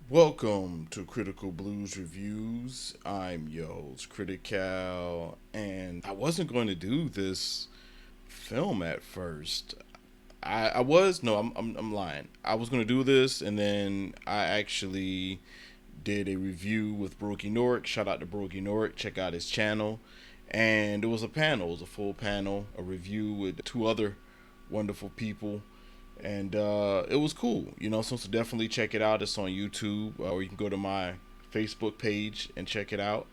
Welcome to Critical Blues Reviews. I'm your host, Critical, and I wasn't going to do this film at first. I was no, I'm lying. I was going to do this, and then I actually did a review with Brookie Norick. Shout out to Brookie Norick. Check out his channel. And it was a panel. It was a full panel, a review with two other wonderful people, and it was cool. So definitely check it out. It's on YouTube, or you can go to my Facebook page and check it out.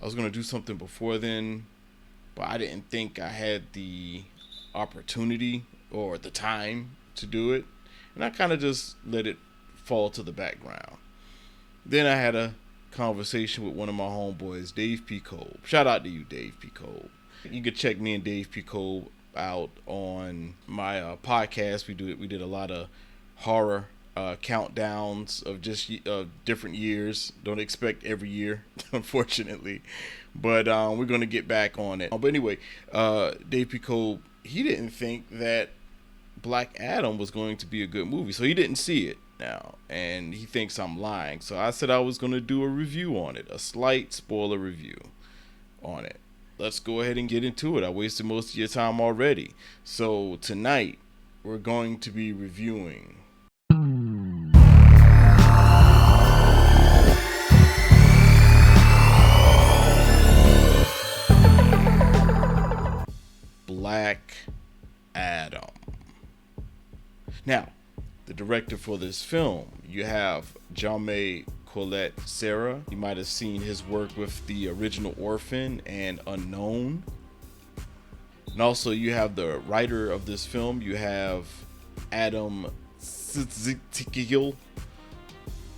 I was gonna do something before then, but I didn't think I had the opportunity or the time to do it, and I kind of just let it fall to the background. Then I had a conversation with one of my homeboys, Dave P. Cole. Shout out to you, Dave P. Cole. You can check me and Dave P. Cole out on my podcast. We did a lot of horror countdowns of just different years. Don't expect every year, unfortunately, but we're gonna get back on it. But anyway, Dave P. Cole, he didn't think that Black Adam was going to be a good movie, so he didn't see it now, and he thinks I'm lying. So I said I was going to do a review on it, a slight spoiler review on it. Let's go ahead and get into it. I wasted most of your time already. So tonight we're going to be reviewing Black Adam. Now, the director for this film, you have Jaume Colette Serra. You might have seen his work with the original Orphan and Unknown. And also you have the writer of this film, you have Adam Sitzikil.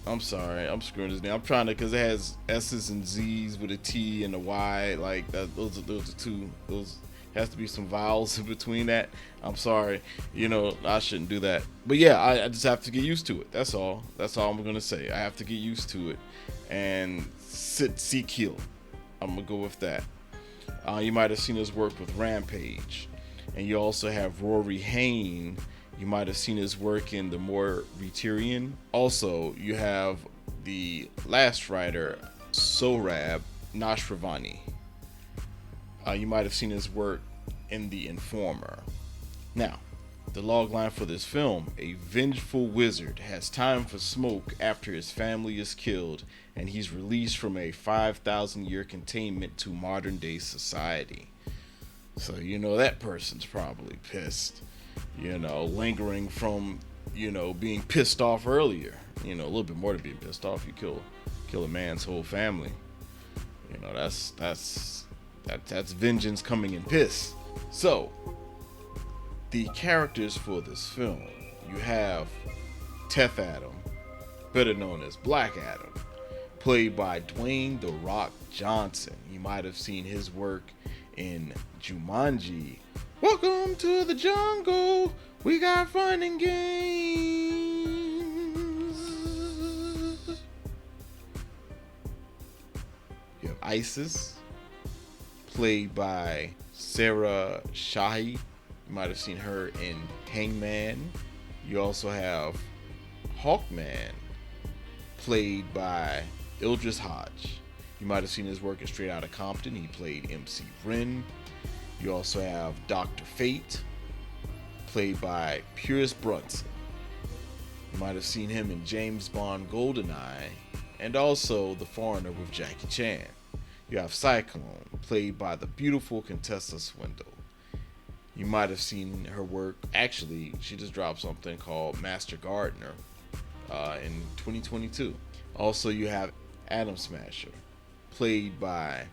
I'm sorry, I'm screwing his name. I'm trying to, because it has S's and Z's with a T and a Y. Like that, those are two. Those has to be some vowels in between that. I'm sorry, I shouldn't do that. But yeah, I just have to get used to it. That's all. That's all I'm gonna say. I have to get used to it. And Sitzikil, I'm gonna go with that. You might have seen his work with Rampage, and you also have Rory Hain. You might have seen his work in The Mauritanian. Also, you have the last writer, Sohrab Nashravani. You might have seen his work in The Informer. Now, the logline for this film: a vengeful wizard has time for smoke after his family is killed, and he's released from a 5,000-year containment to modern-day society. So, that person's probably pissed. Lingering from, being pissed off earlier. A little bit more to being pissed off. You kill a man's whole family. That's vengeance coming in piss. So, the characters for this film, you have Teth Adam, better known as Black Adam, played by Dwayne "The Rock" Johnson. You might have seen his work in Jumanji. Welcome to the jungle. We got fun and games. You have Isis, played by Sarah Shahi. You might have seen her in Hangman. You also have Hawkman, played by Idris Hodge. You might have seen his work in Straight Outta Compton. He played MC Ren. You also have Dr. Fate, played by Pierce Brunson. You might have seen him in James Bond GoldenEye, and also The Foreigner with Jackie Chan. You have Cyclone, played by the beautiful Contessa Swindle. You might have seen her work. Actually, she just dropped something called Master Gardener in 2022. Also, you have Adam Smasher, played by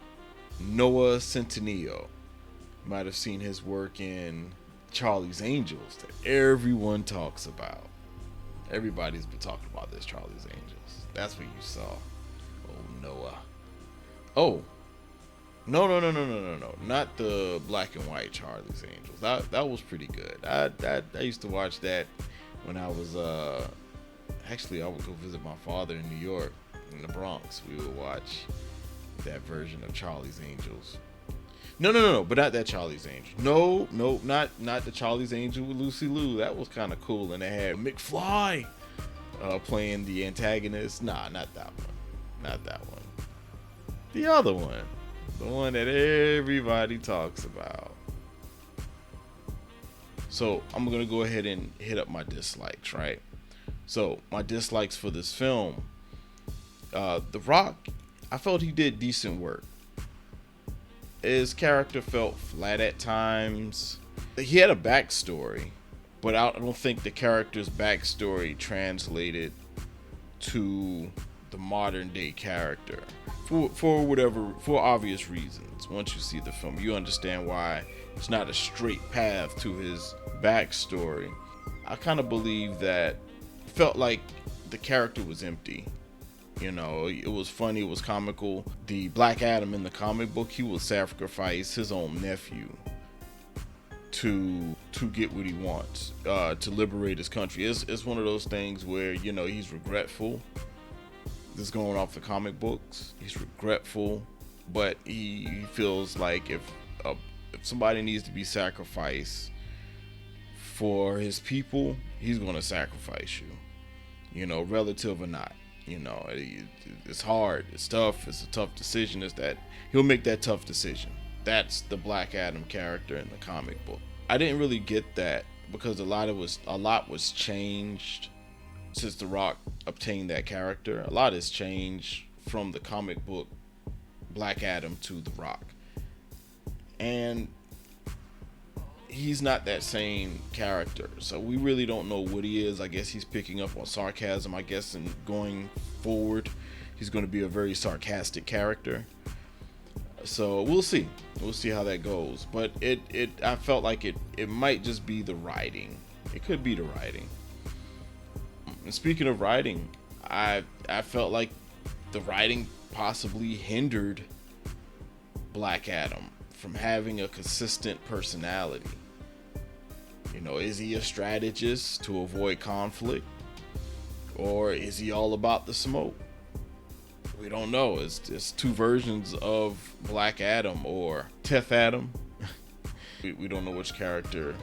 Noah Centineo. You might have seen his work in Charlie's Angels that everyone talks about. Everybody's been talking about this Charlie's Angels. That's what you saw. Oh, Noah. Oh, no. Not the black and white Charlie's Angels. That was pretty good. I used to watch that when I was actually I would go visit my father in New York, in the Bronx. We would watch that version of Charlie's Angels. No, but not that Charlie's Angel. No, not the Charlie's Angel with Lucy Liu. That was kind of cool, and they had McFly. playing the antagonist. Nah, not that one. Not that one. The other one. The one that everybody talks about. So I'm going to go ahead and hit up my dislikes, right? So my dislikes for this film. The Rock, I felt he did decent work. His character felt flat at times. He had a backstory, but I don't think the character's backstory translated to the modern day character for obvious reasons. Once you see the film, you understand why it's not a straight path to his backstory. I kind of believe that it felt like the character was empty. You know, it was funny, it was comical. The Black Adam in the comic book, he will sacrifice his own nephew to get what he wants, to liberate his country. It's one of those things where, you know, he's regretful. This is going off the comic books. He's regretful, but he feels like if somebody needs to be sacrificed for his people, he's going to sacrifice you. You know, relative or not. You know, it's hard, it's tough, it's a tough decision. Is that he'll make that tough decision. That's the Black Adam character in the comic book. I didn't really get that because a lot was changed since The Rock obtained that character. A lot has changed from the comic book Black Adam to The Rock, and he's not that same character, so we really don't know what he is. I guess he's picking up on sarcasm, I guess, and going forward he's going to be a very sarcastic character. So we'll see how that goes. But I felt like it might just be the writing. It could be the writing. And speaking of writing, I felt like the writing possibly hindered Black Adam from having a consistent personality. You know, is he a strategist to avoid conflict? Or is he all about the smoke? We don't know. It's two versions of Black Adam or Teth Adam. we don't know which character,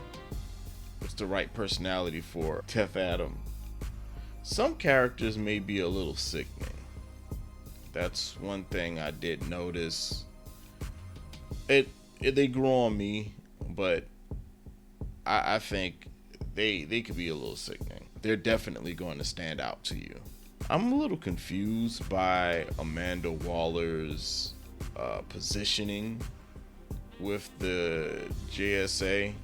what's the right personality for Teth Adam. Some characters may be a little sickening. That's one thing I did notice. They grow on me, but I think they could be a little sickening. They're definitely going to stand out to you. I'm a little confused by Amanda Waller's positioning with the JLA.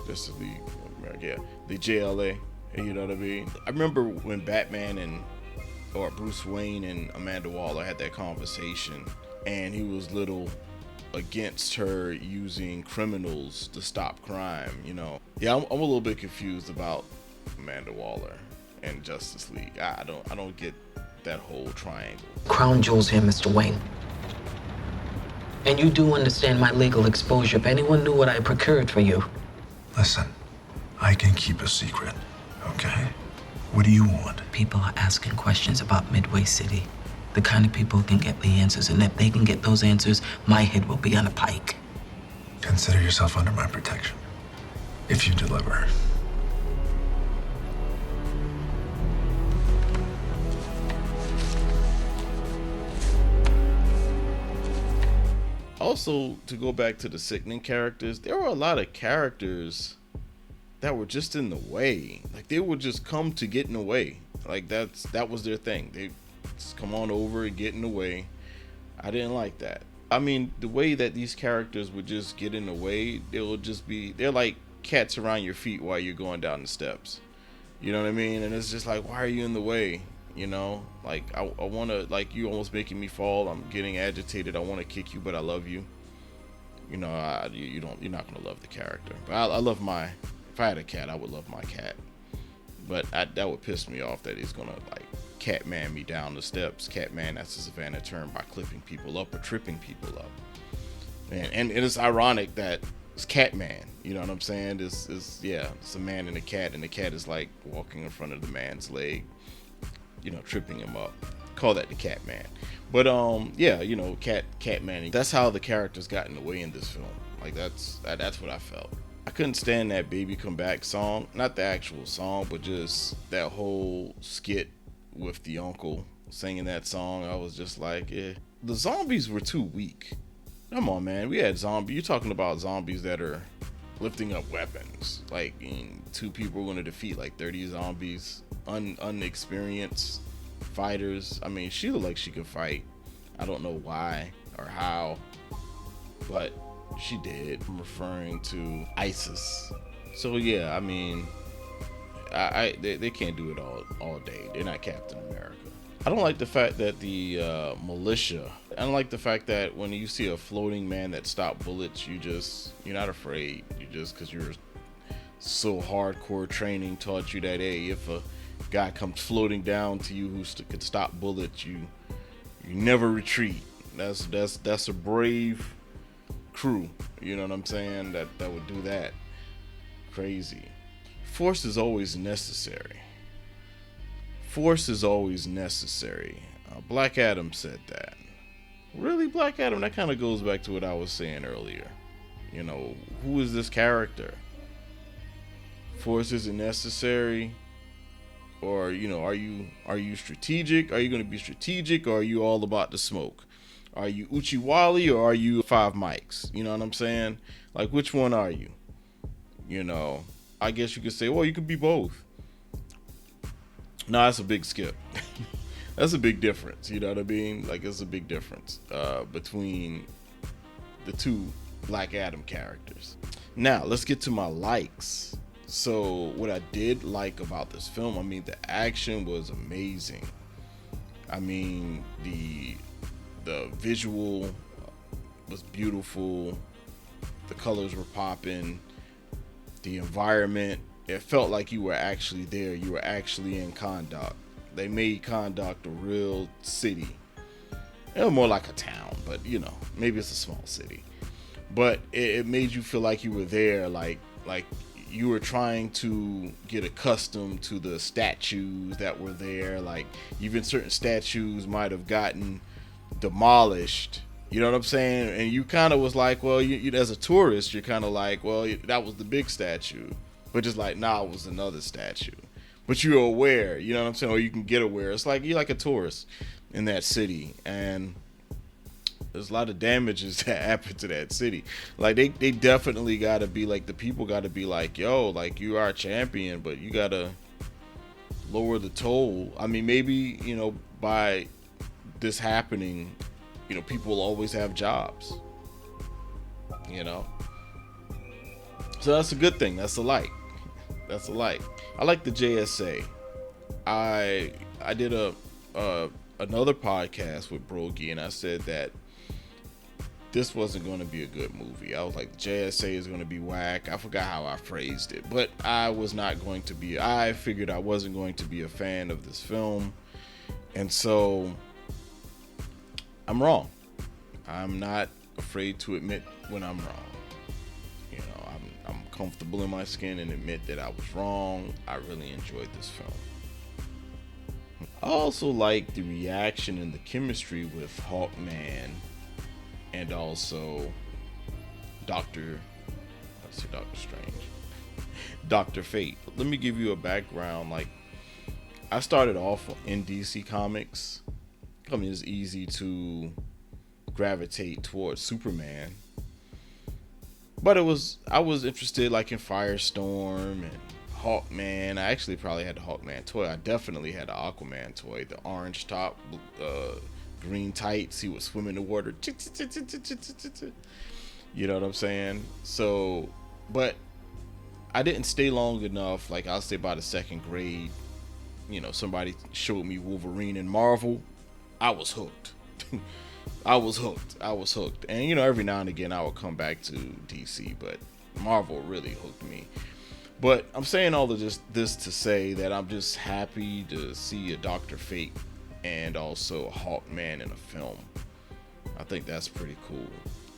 Just the League of America, yeah, the JLA. You know what I mean? I remember when Batman or Bruce Wayne and Amanda Waller had that conversation, and he was little against her using criminals to stop crime. You know, yeah, I'm a little bit confused about Amanda Waller and Justice League. I don't get that whole triangle. Crown jewels here, Mr. Wayne. And you do understand my legal exposure if anyone knew what I procured for you. Listen, I can keep a secret, okay? What do you want? People are asking questions about Midway City. The kind of people who can get the answers, and if they can get those answers, my head will be on a pike. Consider yourself under my protection. If you deliver. Also, to go back to the sickening characters, there were a lot of characters that were just in the way. Like, they would just come to get in the way. Like, that was their thing. They just come on over and get in the way. I didn't like that. I mean, the way that these characters would just get in the way, they're like cats around your feet while you're going down the steps. You know what I mean? And it's just like, why are you in the way? You know, like I want to, like, you almost making me fall. I'm getting agitated. I want to kick you, but I love you. You know, you're not gonna love the character. But I love if I had a cat, I would love my cat. But that would piss me off that he's gonna like Catman me down the steps. Catman, that's a Savannah term, by clipping people up or tripping people up. And it's ironic that it's Catman. You know what I'm saying? It's a man and a cat is like walking in front of the man's leg, you know, tripping him up. Call that the Catman. But yeah, you know, Catman. That's how the characters got in the way in this film. Like that's what I felt. I couldn't stand that Baby Come Back song. Not the actual song, but just that whole skit with the uncle singing that song. I was just like, yeah. The zombies were too weak. Come on, man. We had zombies. You're talking about zombies that are lifting up weapons. Like, two people are going to defeat like 30 zombies. Unexperienced fighters. I mean, she looked like she could fight. I don't know why or how, but she did. I'm referring to ISIS. So yeah, I mean, they can't do it all day. They're not Captain America. I don't like the fact that the militia. I don't like the fact that when you see a floating man that stopped bullets, you're not afraid. You just, because you're so hardcore training taught you that, hey, if a guy comes floating down to you who could stop bullets, you never retreat. That's a brave crew. You know what I'm saying? That would do that. Crazy. Force is always necessary. Force is always necessary. Black Adam said that. Really, Black Adam? That kind of goes back to what I was saying earlier. You know, who is this character? Force isn't necessary. Or, you know, are you strategic? Are you going to be strategic, or are you all about the smoke? Are you Uchiwali, or are you Five Mics? You know what I'm saying? Like, which one are you? You know, I guess you could say, well, you could be both. No, that's a big skip. That's a big difference. You know what I mean? Like, it's a big difference between the two Black Adam characters. Now, let's get to my likes. So, what I did like about this film, I mean, the action was amazing. I mean, the visual was beautiful. The colors were popping. The environment, it felt like you were actually there. You were actually in Kahndaq. They made Kahndaq a real city. It was more like a town, but you know, maybe it's a small city. But it made you feel like you were there, like you were trying to get accustomed to the statues that were there. Like, even certain statues might have gotten demolished. You know what I'm saying? And you kind of was like, well, you as a tourist, you're kind of like, well, that was the big statue. But just like, nah, it was another statue. But you're aware, you know what I'm saying? Or you can get aware. It's like you're like a tourist in that city. And there's a lot of damages that happen to that city. Like, they definitely got to be like, the people got to be like, yo, like, you are a champion, but you got to lower the toll. I mean, maybe, you know, by this happening, you know, people will always have jobs, you know? So that's a good thing. That's a like. That's a like. I like the JSA. I did another podcast with Brogy, and I said that this wasn't going to be a good movie. I was like, JSA is going to be whack. I forgot how I phrased it, but I figured I wasn't going to be a fan of this film. And so I'm wrong. I'm not afraid to admit when I'm wrong. You know, I'm comfortable in my skin and admit that I was wrong. I really enjoyed this film. I also like the reaction and the chemistry with Hawkman and also Doctor Strange. Dr. Fate. Let me give you a background. Like, I started off in DC Comics. I mean, it's easy to gravitate towards Superman. But I was interested like in Firestorm and Hawkman. I actually probably had the Hawkman toy. I definitely had the Aquaman toy, the orange top, green tights. He was swimming in the water. You know what I'm saying? So, but I didn't stay long enough. Like, I'll say by the second grade, you know, somebody showed me Wolverine in Marvel. I was hooked. I was hooked. And, you know, every now and again I would come back to DC, but Marvel really hooked me. But I'm saying all of this to say that I'm just happy to see a Dr. Fate and also a Hawkman in a film. I think that's pretty cool.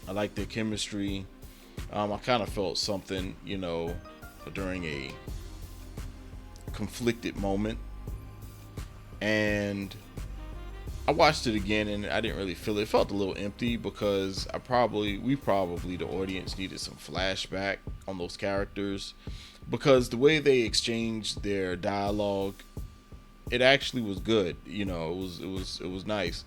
I like their chemistry. I kind of felt something, you know, during a conflicted moment. And I I watched it again and I didn't really feel it. It felt a little empty because we probably the audience needed some flashback on those characters, because the way they exchanged their dialogue, it actually was good. It was nice.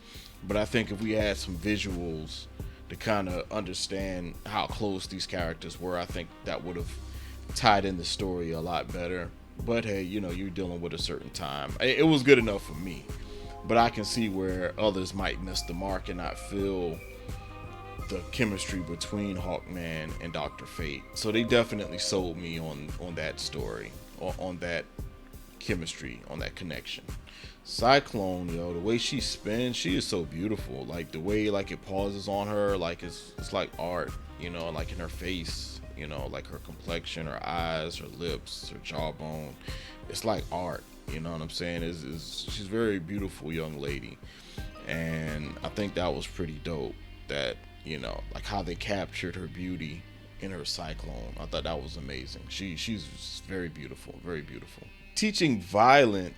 But I think if we had some visuals to kind of understand how close these characters were, I think that would have tied in the story a lot better. But hey, you're dealing with a certain time. It was good enough for me. But I can see where others might miss the mark and not feel the chemistry between Hawkman and Dr. Fate. So they definitely sold me on that story, on that chemistry, on that connection. Cyclone, the way she spins, she is so beautiful. Like the way like it pauses on her, like it's like art, like in her face, like her complexion, her eyes, her lips, her jawbone. It's like art. You know what I'm saying? She's a very beautiful young lady, and I think that was pretty dope. That like how they captured her beauty in her Cyclone. I thought that was amazing. She's very beautiful, very beautiful. Teaching violent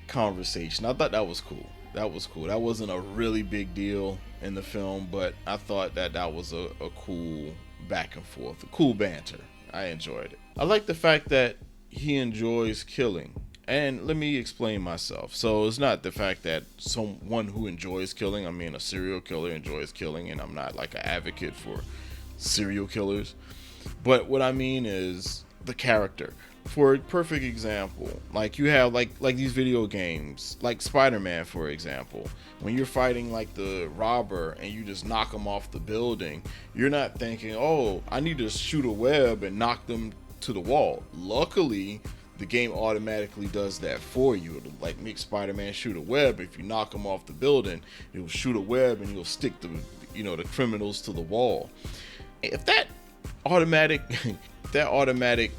conversation. I thought that was cool. That was cool. That wasn't a really big deal in the film, but I thought that was a cool back and forth, a cool banter. I enjoyed it. I like the fact that he enjoys killing. And let me explain myself. So it's not the fact that someone who enjoys killing, I mean a serial killer enjoys killing, and I'm not like an advocate for serial killers. But what I mean is the character. For a perfect example, like you have like these video games, like Spider-Man, for example. When you're fighting like the robber and you just knock them off the building, you're not thinking, oh, I need to shoot a web and knock them to the wall. Luckily, the game automatically does that for you. It'll like make Spider-Man shoot a web. If you knock him off the building, it'll shoot a web and you'll stick the criminals to the wall. If that automatic that automatic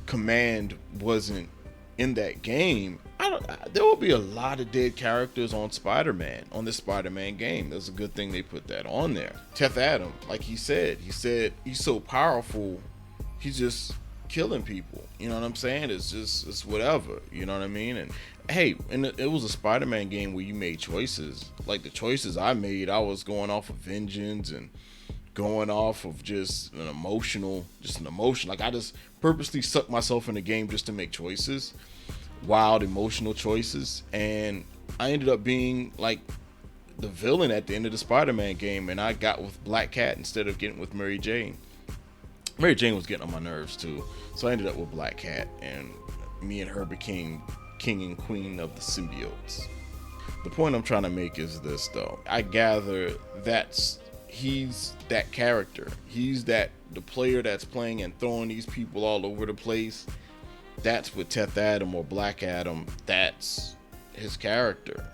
command wasn't in that game, there will be a lot of dead characters on Spider-Man, on this Spider-Man game. That's a good thing they put that on there. Teth Adam, like he said he's so powerful, he's just killing people. You know what I'm saying? It's whatever. You know what I mean? And hey, and it was a Spider-Man game where you made choices. Like the choices I made, I was going off of vengeance and going off of just an emotion. Like I just purposely sucked myself in the game just to make choices, wild emotional choices, and I ended up being like the villain at the end of the Spider-Man game, and I got with Black Cat instead of getting with Mary Jane. Mary Jane was getting on my nerves too, so I ended up with Black Cat, and me and her became king and queen of the symbiotes. The point I'm trying to make is this though. I gather he's that character. He's the player that's playing and throwing these people all over the place. That's with Teth Adam or Black Adam. That's his character,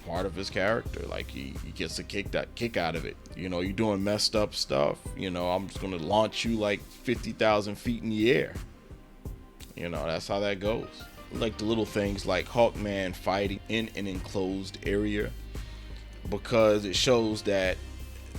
part of his character. Like he gets a kick out of it. You're doing messed up stuff. I'm just gonna launch you like 50,000 feet in the air. That's how that goes. Like the little things like Hawkman fighting in an enclosed area, because it shows that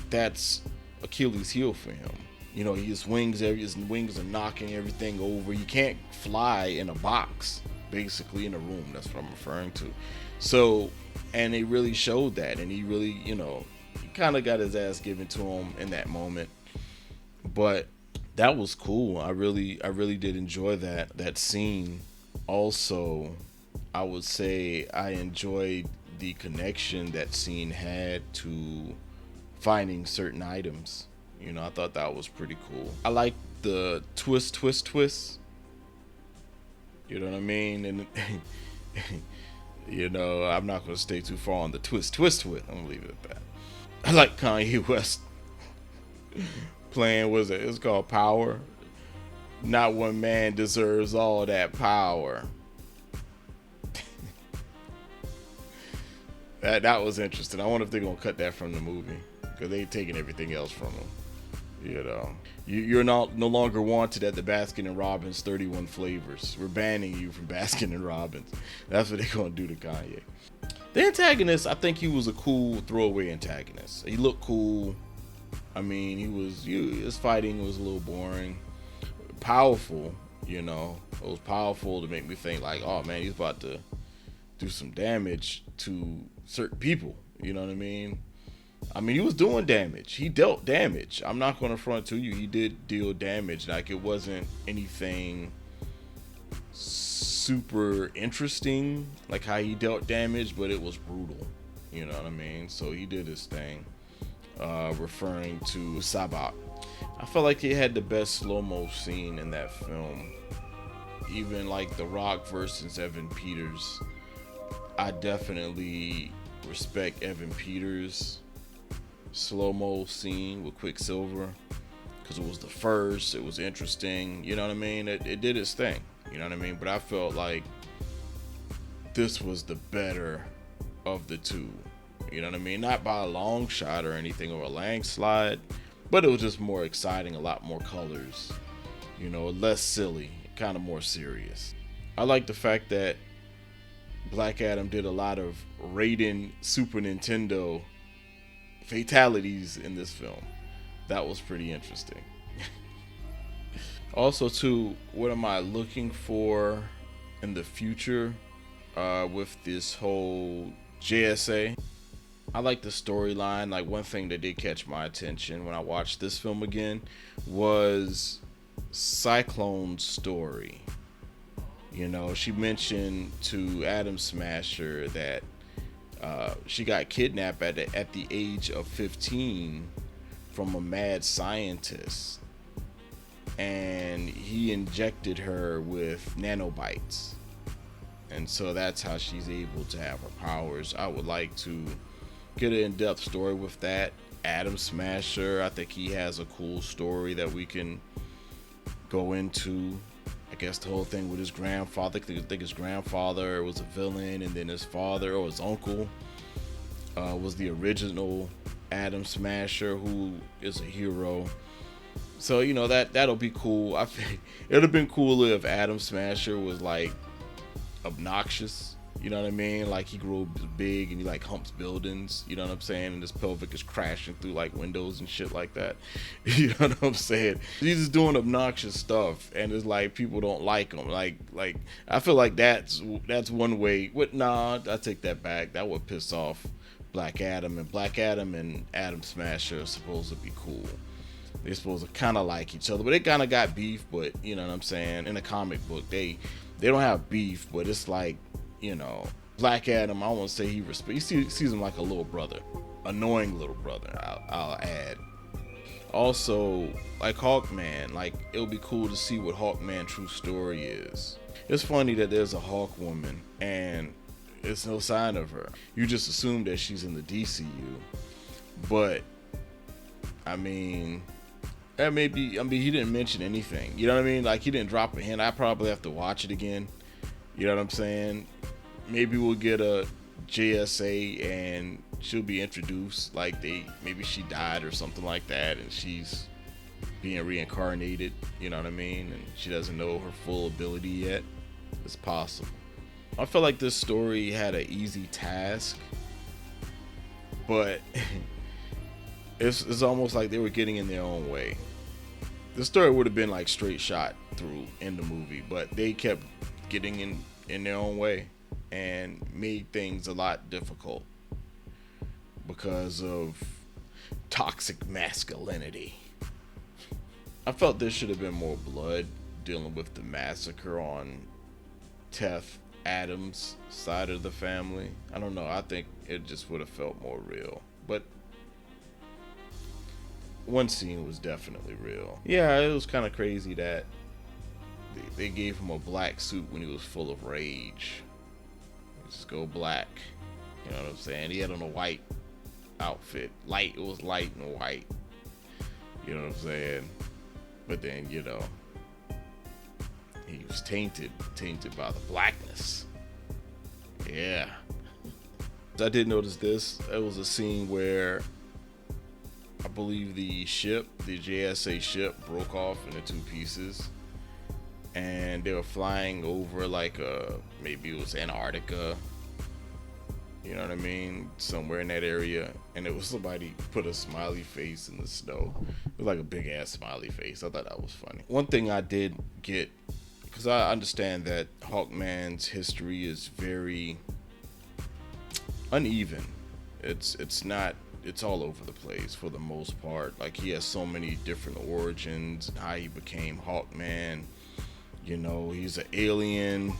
that's Achilles' heel for him. His wings are knocking everything over. You can't fly in a box, basically in a room. That's what I'm referring to. So, and they really showed that, and he really, he kind of got his ass given to him in that moment. But that was cool. I really did enjoy that scene. Also, I would say I enjoyed the connection that scene had to finding certain items. I thought that was pretty cool. I like the twist. You know what I mean? And I'm not going to stay too far on the twist. I'm going to leave it at that. I like Kanye West playing, it's called Power. Not one man deserves all that power. That was interesting. I wonder if they're going to cut that from the movie, because they taking everything else from him. You're no longer wanted at the Baskin and Robbins 31 flavors. We're banning you from Baskin and Robbins. That's what they're gonna do to Kanye. The antagonist, I think he was a cool throwaway antagonist. He looked cool. I mean, his fighting was a little boring. Powerful, it was powerful to make me think like, oh man, he's about to do some damage to certain people. You know what I mean? I mean, he was doing damage. He dealt damage. I'm not going to front to you. He did deal damage. Like, it wasn't anything super interesting, like how he dealt damage, but it was brutal. You know what I mean? So he did his thing. Referring to Sabak. I felt like he had the best slow-mo scene in that film. Even like The Rock versus Evan Peters. I definitely respect Evan Peters' slow-mo scene with Quicksilver, because it was the first, it was interesting, you know what I mean? It did its thing, you know what I mean? But I felt like this was the better of the two, you know what I mean? Not by a long shot or anything, or a landslide, but it was just more exciting, a lot more colors, you know, less silly, kind of more serious. I like the fact that Black Adam did a lot of Raiden Super Nintendo fatalities in this film. That was pretty interesting. Also, too, what am I looking for in the future with this whole JSA? I like the storyline. Like, one thing that did catch my attention when I watched this film again was Cyclone's story. You know, she mentioned to Adam Smasher that she got kidnapped at the age of 15 from a mad scientist, and he injected her with nanobites, and so that's how she's able to have her powers. I would like to get an in-depth story with that. Adam Smasher, I think he has a cool story that we can go into. I guess the whole thing with his grandfather, I think his grandfather was a villain, and then his father or his uncle was the original Adam Smasher, who is a hero. So, you know, that'll be cool. I think it'd have been cooler if Adam Smasher was like obnoxious. You know what I mean? Like, he grew big and he like humps buildings, you know what I'm saying? And his pelvic is crashing through like windows and shit like that. You know what I'm saying? He's just doing obnoxious stuff, and it's like people don't like him. Like I feel like that's one way. Nah, I take that back. That would piss off Black Adam, and Black Adam and Adam Smasher are supposed to be cool. They're supposed to kind of like each other, but they kind of got beef. But you know what I'm saying? In a comic book, they don't have beef, but it's like, you know, Black Adam, I won't say he sees him like a little brother, annoying little brother, I'll add. Also, like Hawkman, like, it'll be cool to see what Hawkman's true story is. It's funny that there's a Hawk woman and it's no sign of her. You just assume that she's in the DCU, but I mean, that may be, he didn't mention anything, you know what I mean? Like, he didn't drop a hint. I probably have to watch it again, you know what I'm saying? Maybe we'll get a JSA and she'll be introduced, like maybe she died or something like that, and she's being reincarnated, you know what I mean? And she doesn't know her full ability yet. It's possible. I feel like this story had an easy task, but it's almost like they were getting in their own way. The story would have been like straight shot through in the movie, but they kept getting in their own way and made things a lot difficult because of toxic masculinity. I felt there should have been more blood dealing with the massacre on Teth Adams' side of the family. I don't know. I think it just would have felt more real. But one scene was definitely real. Yeah, it was kind of crazy that they gave him a black suit when he was full of rage. Just go black. You know what I'm saying? He had on a white outfit. It was light and white. You know what I'm saying? But then, you know, he was tainted by the blackness. Yeah. I did notice this. It was a scene where I believe the JSA ship broke off into two pieces. And they were flying over like maybe it was Antarctica, you know what I mean, somewhere in that area, and it was somebody put a smiley face in the snow. It was like a big ass smiley face. I thought that was funny. One thing I did get, because I understand that Hawkman's history is very uneven. it's not, it's all over the place for the most part. Like, he has so many different origins, how he became Hawkman. You know, he's an alien,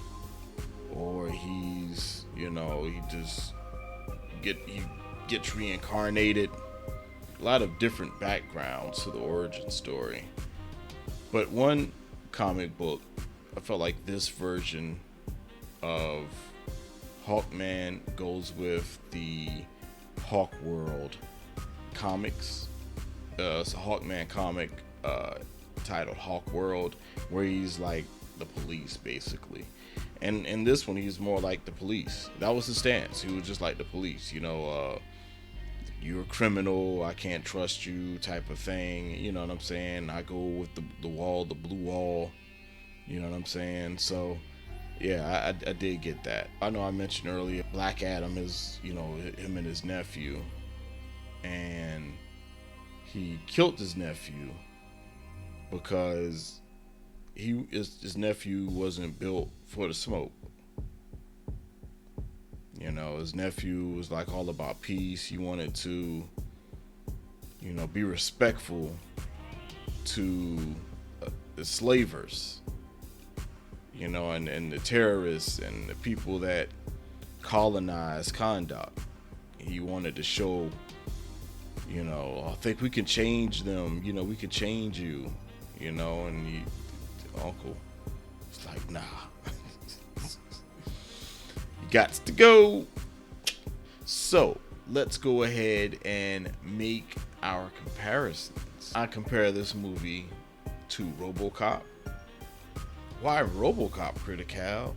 or he's, you know, he gets reincarnated. A lot of different backgrounds to the origin story. But one comic book, I felt like this version of Hawkman goes with the Hawk World comics. It's a Hawkman comic titled Hawk World, where he's like the police basically. And in this one, he's more like the police. That was his stance. He was just like the police, you know. You're a criminal, I can't trust you, type of thing. You know what I'm saying? I go with the wall, the blue wall. You know what I'm saying? So, yeah, I did get that. I know I mentioned earlier, Black Adam is, you know, him and his nephew. And he killed his nephew because his nephew wasn't built for the smoke. You know, his nephew was like all about peace. He wanted to, you know, be respectful to the slavers, you know, and the terrorists and the people that colonized Kahndaq. He wanted to show, you know, I think we can change them. You know, we can change you, you know, and the uncle was like, nah. Got to go. So let's go ahead and make our comparisons. I compare this movie to RoboCop. Why RoboCop, Critical?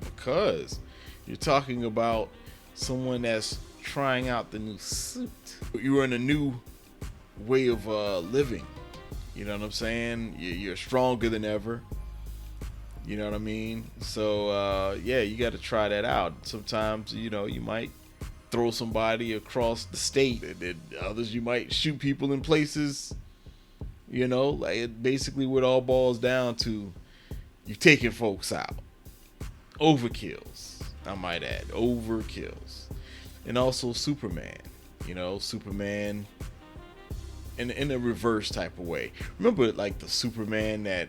Because you're talking about someone that's trying out the new suit. You're in a new way of living. You know what I'm saying? You're stronger than ever. You know what I mean? So, yeah, you got to try that out. Sometimes, you know, you might throw somebody across the state. And others, you might shoot people in places. You know, like, it basically what it all boils down to, you're taking folks out. Overkills, I might add. Overkills. And also Superman. You know, Superman in a reverse type of way. Remember, like, the Superman that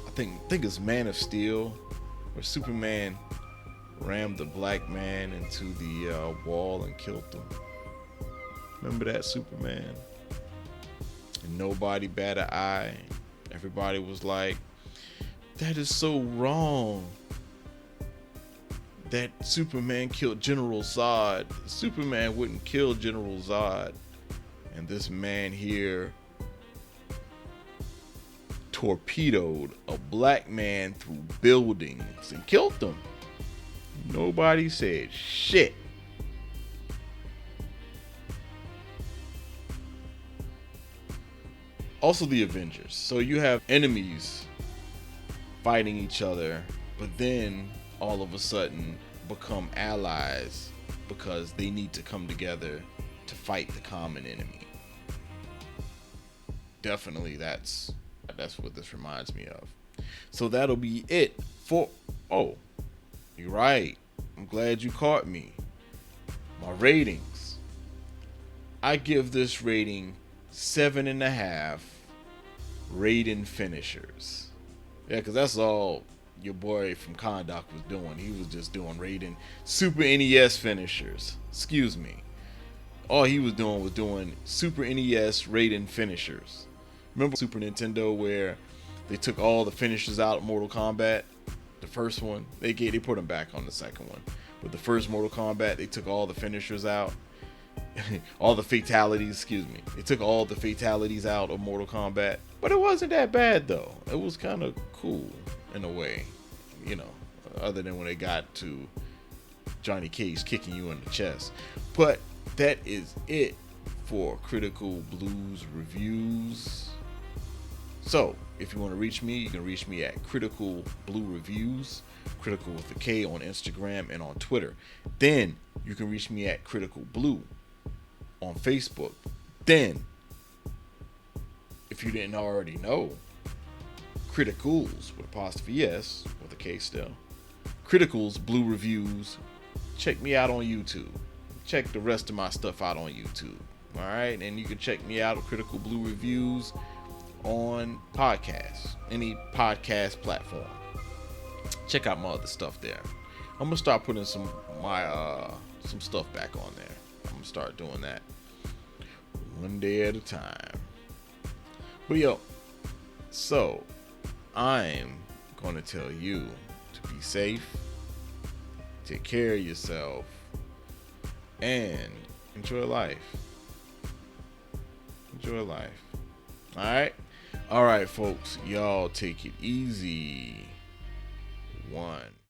I think it's Man of Steel, where Superman rammed the black man into the wall and killed him. Remember that Superman? And nobody bat an eye. Everybody was like, that is so wrong that Superman killed General Zod. Superman wouldn't kill General Zod. And this man here torpedoed a black man through buildings and killed him. Nobody said shit. Also the Avengers. So you have enemies fighting each other, but then all of a sudden become allies because they need to come together to fight the common enemy. Definitely that's what this reminds me of. So that'll be it for, oh, you're right. I'm glad you caught me. My ratings. I give this rating 7.5 rating finishers. Yeah, because that's all your boy from Kahndaq was doing. He was just doing rating Super NES finishers. Excuse me. All he was doing Super NES rating finishers. Remember Super Nintendo where they took all the finishers out of Mortal Kombat? The first one, they put them back on the second one. But the first Mortal Kombat, they took all the finishers out. All the fatalities, excuse me. They took all the fatalities out of Mortal Kombat. But it wasn't that bad though. It was kind of cool in a way. You know, other than when they got to Johnny Cage kicking you in the chest. But that is it for Critical Blues Reviews. So, if you want to reach me, you can reach me at Critical Blue Reviews, Critical with a K on Instagram and on Twitter. Then you can reach me at Critical Blue on Facebook. Then, if you didn't already know, Criticals with apostrophe S with a K still. Criticals Blue Reviews. Check me out on YouTube. check the rest of my stuff out on YouTube. All right, and you can check me out at Critical Blue Reviews on podcasts, any podcast platform. Check out my other stuff there. I'm gonna start putting some stuff back on there. I'm gonna start doing that one day at a time. But yo, so I'm gonna tell you to be safe, take care of yourself, and enjoy life. Enjoy life. All right, folks. Y'all take it easy. One.